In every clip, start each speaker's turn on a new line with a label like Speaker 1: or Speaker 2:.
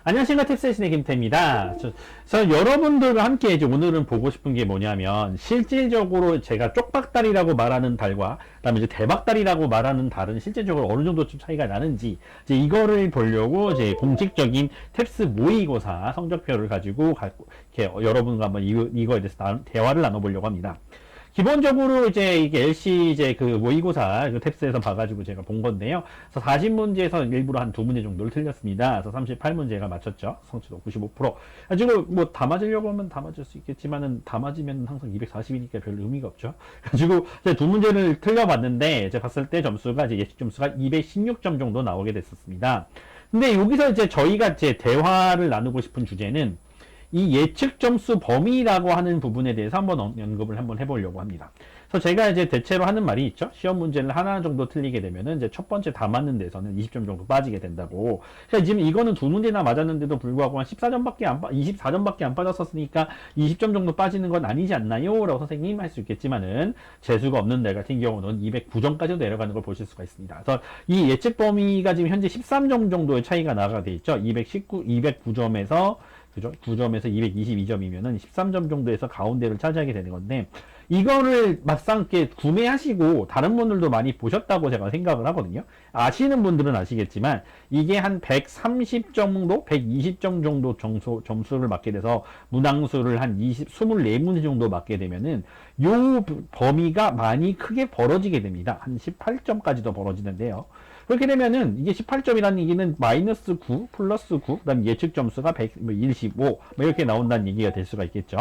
Speaker 1: 안녕하십니까 탭셋신의 김태입니다. 저 여러분들과 함께 이제 오늘은 보고 싶은 게 뭐냐면 실질적으로 제가 쪽박달이라고 말하는 달과 그다음에 이제 대박달이라고 말하는 달은 실질적으로 어느 정도 좀 차이가 나는지 이제 이거를 보려고 이제 공식적인 탭스 모의고사 성적표를 가지고 이렇게 여러분과 한번 이거에 대해서 대화를 나눠보려고 합니다. 기본적으로 이제 이게 LC 이제 그 모의고사 그 탭스에서 봐가지고 제가 본 건데요. 그래서 40문제에서 일부러 한 2문제 정도를 틀렸습니다. 그래서 38문제가 맞췄죠. 성취도 95%. 가지고 뭐 다 맞으려고 하면 다 맞을 수 있겠지만은 다 맞으면 항상 240이니까 별 의미가 없죠. 가지고 이제 2문제를 틀려봤는데 제가 봤을 때 점수가 이제 예측 점수가 216점 정도 나오게 됐었습니다. 근데 여기서 이제 저희가 이제 대화를 나누고 싶은 주제는 이 예측 점수 범위라고 하는 부분에 대해서 한번 언급을 한번 해보려고 합니다. 그래서 제가 이제 대체로 하는 말이 있죠. 시험 문제를 하나 정도 틀리게 되면은 이제 첫 번째 다 맞는 데서는 20점 정도 빠지게 된다고. 그러니까 지금 이거는 2문제나 맞았는데도 불구하고 한 24점밖에 안 빠졌었으니까 20점 정도 빠지는 건 아니지 않나요? 라고 선생님 할 수 있겠지만은 재수가 없는 날 같은 경우는 209점까지도 내려가는 걸 보실 수가 있습니다. 그래서 이 예측 범위가 지금 현재 13점 정도의 차이가 나가 돼 있죠. 209점에서 그죠? 9점에서 222점이면은 13점 정도에서 가운데를 차지하게 되는 건데, 이거를 막상 이렇게 구매하시고 다른 분들도 많이 보셨다고 제가 생각을 하거든요. 아시는 분들은 아시겠지만, 이게 한 130 정도, 120점 정도 점수를 맞게 돼서 문항수를 한 24문제 정도 맞게 되면은, 요 범위가 많이 크게 벌어지게 됩니다. 한 18점까지도 벌어지는데요. 그렇게 되면은 이게 18점이라는 얘기는 마이너스 9 플러스 9 그다음 예측 점수가 125 뭐 이렇게 나온다는 얘기가 될 수가 있겠죠.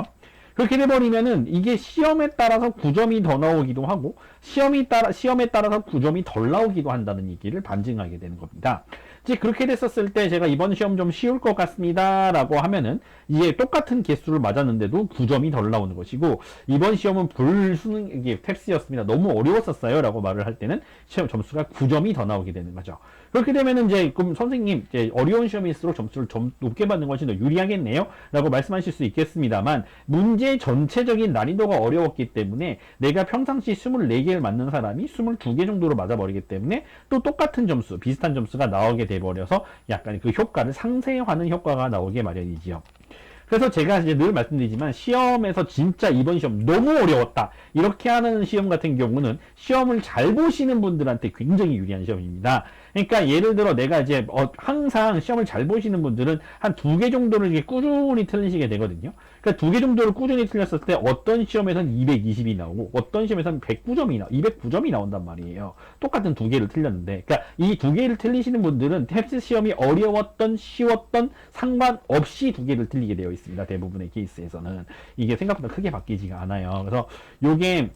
Speaker 1: 그렇게 돼버리면은 이게 시험에 따라서 9점이 더 나오기도 하고 시험에 따라서 9점이 덜 나오기도 한다는 얘기를 반증하게 되는 겁니다. 이제 그렇게 됐었을 때 제가 이번 시험 좀 쉬울 것 같습니다 라고 하면은 이게 똑같은 개수를 맞았는데도 9점이 덜 나오는 것이고, 이번 시험은 불수능 이게 탭스였습니다, 너무 어려웠었어요 라고 말을 할 때는 시험 점수가 9점이 더 나오게 되는 거죠. 그렇게 되면은 이제 그럼 선생님 이제 어려운 시험일수록 점수를 좀 높게 받는 것이 더 유리하겠네요 라고 말씀하실 수 있겠습니다만, 문제 전체적인 난이도가 어려웠기 때문에 내가 평상시 24개를 맞는 사람이 22개 정도로 맞아버리기 때문에 또 똑같은 점수, 비슷한 점수가 나오게 돼버려서 약간 그 효과를 상쇄화하는 효과가 나오게 마련이지요. 그래서 제가 이제 늘 말씀드리지만 시험에서 진짜 이번 시험 너무 어려웠다 이렇게 하는 시험 같은 경우는 시험을 잘 보시는 분들한테 굉장히 유리한 시험입니다. 그러니까 예를 들어 내가 이제 항상 시험을 잘 보시는 분들은 한 2개 정도를 이렇게 꾸준히 틀리시게 되거든요. 그러니까 2개 정도를 꾸준히 틀렸을 때 어떤 시험에서는 220이 나오고 어떤 시험에서는 209점이 나온단 말이에요. 똑같은 2개를 틀렸는데, 그러니까 이 2개를 틀리시는 분들은 탭스 시험이 어려웠던 쉬웠던 상관없이 2개를 틀리게 되어 있습니다. 대부분의 케이스에서는 이게 생각보다 크게 바뀌지가 않아요. 그래서 요게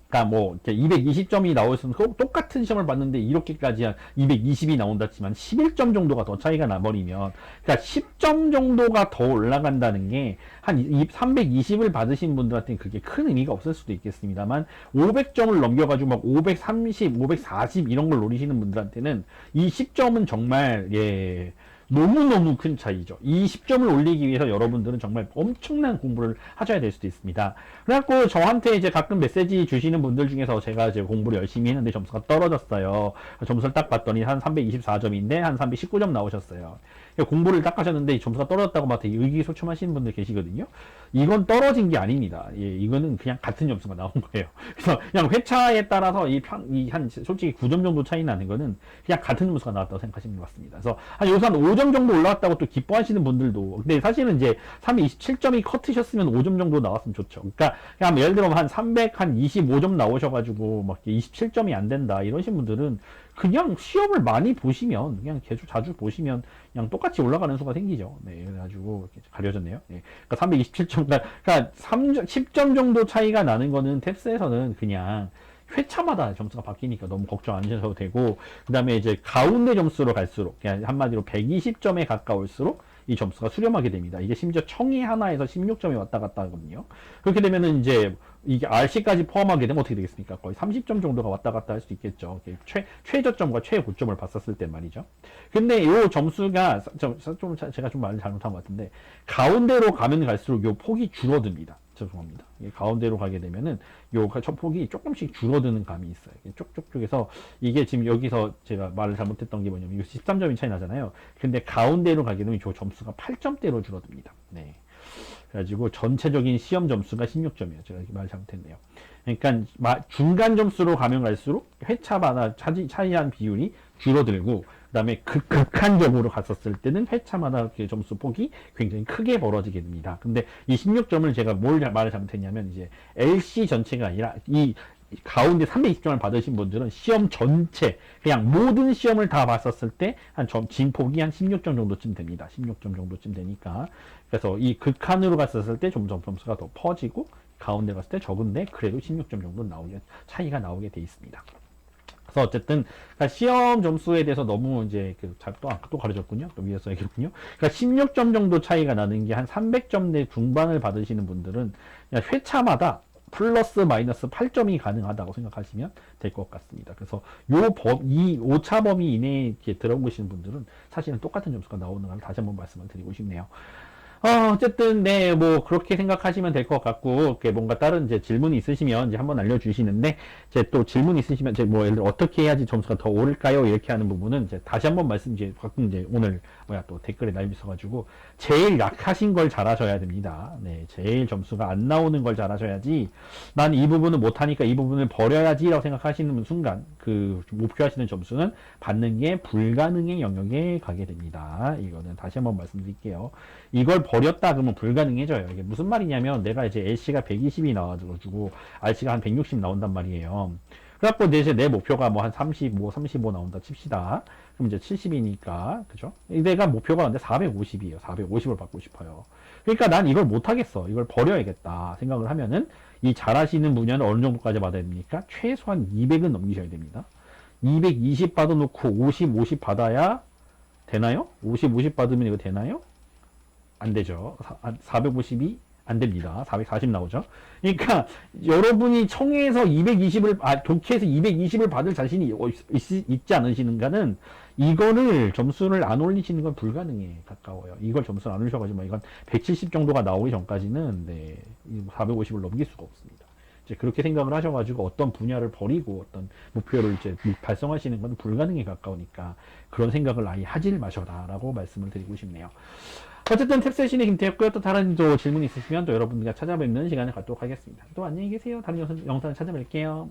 Speaker 1: 그러니까 뭐 220점이 나오면 똑같은 시험을 봤는데 이렇게까지 한 220이 나온다 치만 11점 정도가 더 차이가 나버리면, 그러니까 10점 정도가 더 올라간다는 게 한 320을 받으신 분들한테는 그게 큰 의미가 없을 수도 있겠습니다만 500점을 넘겨가지고 막 530, 540 이런 걸 노리시는 분들한테는 이 10점은 정말 너무너무 큰 차이죠. 이 10점을 올리기 위해서 여러분들은 정말 엄청난 공부를 하셔야 될 수도 있습니다. 그래갖고 저한테 이제 가끔 메시지 주시는 분들 중에서 제가 이제 공부를 열심히 했는데 점수가 떨어졌어요. 점수를 딱 봤더니 한 324점인데 한 319점 나오셨어요. 공부를 딱 하셨는데 점수가 떨어졌다고 막 되게 의기소침하시는 분들 계시거든요. 이건 떨어진 게 아닙니다. 이거는 그냥 같은 점수가 나온 거예요. 그래서 그냥 회차에 따라서 한 솔직히 9점 정도 차이 나는 거는 그냥 같은 점수가 나왔다고 생각하시는 것 같습니다. 그래서 여기서 한 5점 정도 올라왔다고 또 기뻐하시는 분들도, 근데 사실은 이제 327점이 커트셨으면 5점 정도 나왔으면 좋죠. 그러니까 그냥 예를 들어 한 325점 나오셔가지고 막 27점이 안 된다 이러신 분들은 그냥 시험을 많이 보시면, 그냥 계속 자주 보시면 그냥 똑같이 올라가는 수가 생기죠. 네, 그래가지고 이렇게 가려졌네요. 네, 그러니까 327점, 그러니까 10점 정도 차이가 나는 거는 탭스에서는 그냥 회차마다 점수가 바뀌니까 너무 걱정 안 하셔도 되고, 그 다음에 이제 가운데 점수로 갈수록, 그냥 한마디로 120점에 가까울수록 이 점수가 수렴하게 됩니다. 이게 심지어 청이 하나에서 16점이 왔다 갔다 하거든요. 그렇게 되면은 이제 이게 RC까지 포함하게 되면 어떻게 되겠습니까? 거의 30점 정도가 왔다 갔다 할 수 있겠죠. 최저점과 최고점을 봤었을 때 말이죠. 근데 이 점수가 제가 좀 말을 잘못한 것 같은데, 가운데로 가면 갈수록 이 폭이 줄어듭니다. 죄송합니다. 이게 가운데로 가게 되면은 요 첫 폭이 조금씩 줄어드는 감이 있어요. 쪽쪽쪽에서 이게 지금 여기서 제가 말을 잘못했던 게 뭐냐면 이거 13점이 차이 나잖아요. 근데 가운데로 가게 되면 저 점수가 8점대로 줄어듭니다. 네. 그래가지고 전체적인 시험 점수가 16점이에요. 제가 이렇게 말 잘못했네요. 그러니까 중간 점수로 가면 갈수록 회차마다 차이한 비율이 줄어들고 그다음에 극한적으로 갔었을 때는 회차마다 점수 폭이 굉장히 크게 벌어지게 됩니다. 근데 이 16점을 제가 말을 잘못했냐면 이제 LC 전체가 아니라 이 가운데 320점을 받으신 분들은 시험 전체 그냥 모든 시험을 다 봤었을 때 한 진폭이 한 16점 정도쯤 됩니다. 16점 정도쯤 되니까 그래서 이 극한으로 갔었을 때 점수가 더 퍼지고 가운데 갔을 때 적은데 그래도 16점 정도 차이가 나오게 돼 있습니다. 그래서 어쨌든 시험 점수에 대해서 너무 이제 또 가려졌군요. 또 위에서 얘기했군요. 그러니까 16점 정도 차이가 나는 게 한 300점 내 중반을 받으시는 분들은 그냥 회차마다 플러스 마이너스 8점이 가능하다고 생각하시면 될 것 같습니다. 그래서 이 오차 범위 이내에 들어오시는 분들은 사실은 똑같은 점수가 나오는 걸 다시 한번 말씀을 드리고 싶네요. 어쨌든, 네, 뭐, 그렇게 생각하시면 될 것 같고, 뭔가 다른 이제 질문이 있으시면 이제 한번 알려주시는데, 이제 또 질문 있으시면, 이제 뭐, 예를 들어 어떻게 해야지 점수가 더 오를까요? 이렇게 하는 부분은 이제 다시 한번 가끔 이제 오늘, 또 댓글에 남이 있어가지고, 제일 약하신 걸 잘하셔야 됩니다. 네, 제일 점수가 안 나오는 걸 잘하셔야지, 난 이 부분은 못하니까 이 부분을 버려야지라고 생각하시는 순간, 목표하시는 점수는 받는 게 불가능의 영역에 가게 됩니다. 이거는 다시 한번 말씀드릴게요. 이걸 버렸다 그러면 불가능해져요. 이게 무슨 말이냐면 내가 이제 LC가 120이 나와가지고 RC가 한 160 나온단 말이에요. 그래갖고 이제 내 목표가 뭐 한 35 나온다 칩시다. 그럼 이제 70이니까 그죠? 내가 목표가 근데 450이에요. 450을 받고 싶어요. 그러니까 난 이걸 못하겠어. 이걸 버려야겠다 생각을 하면은 이 잘하시는 분야는 어느 정도까지 받아야 됩니까? 최소한 200은 넘기셔야 됩니다. 220 받아놓고 50 받아야 되나요? 50 받으면 이거 되나요? 안 되죠. 452 안 됩니다. 440 나오죠. 그러니까 여러분이 청해에서 220을 독해에서 220을 받을 자신이 있지 않으시는가는 이거를 점수를 안 올리시는 건 불가능해 가까워요. 이걸 점수를 안 올리셔가지고 이건 170 정도가 나오기 전까지는 450을 넘길 수가 없습니다. 이제 그렇게 생각을 하셔가지고 어떤 분야를 버리고 어떤 목표를 이제 달성하시는 건 불가능에 가까우니까 그런 생각을 아예 하질 마셔라라고 말씀을 드리고 싶네요. 어쨌든 탭세신의 김태였고요. 또 다른 질문 있으시면 또 여러분들과 찾아뵙는 시간을 갖도록 하겠습니다. 또 안녕히 계세요. 다른 영상을 찾아뵐게요.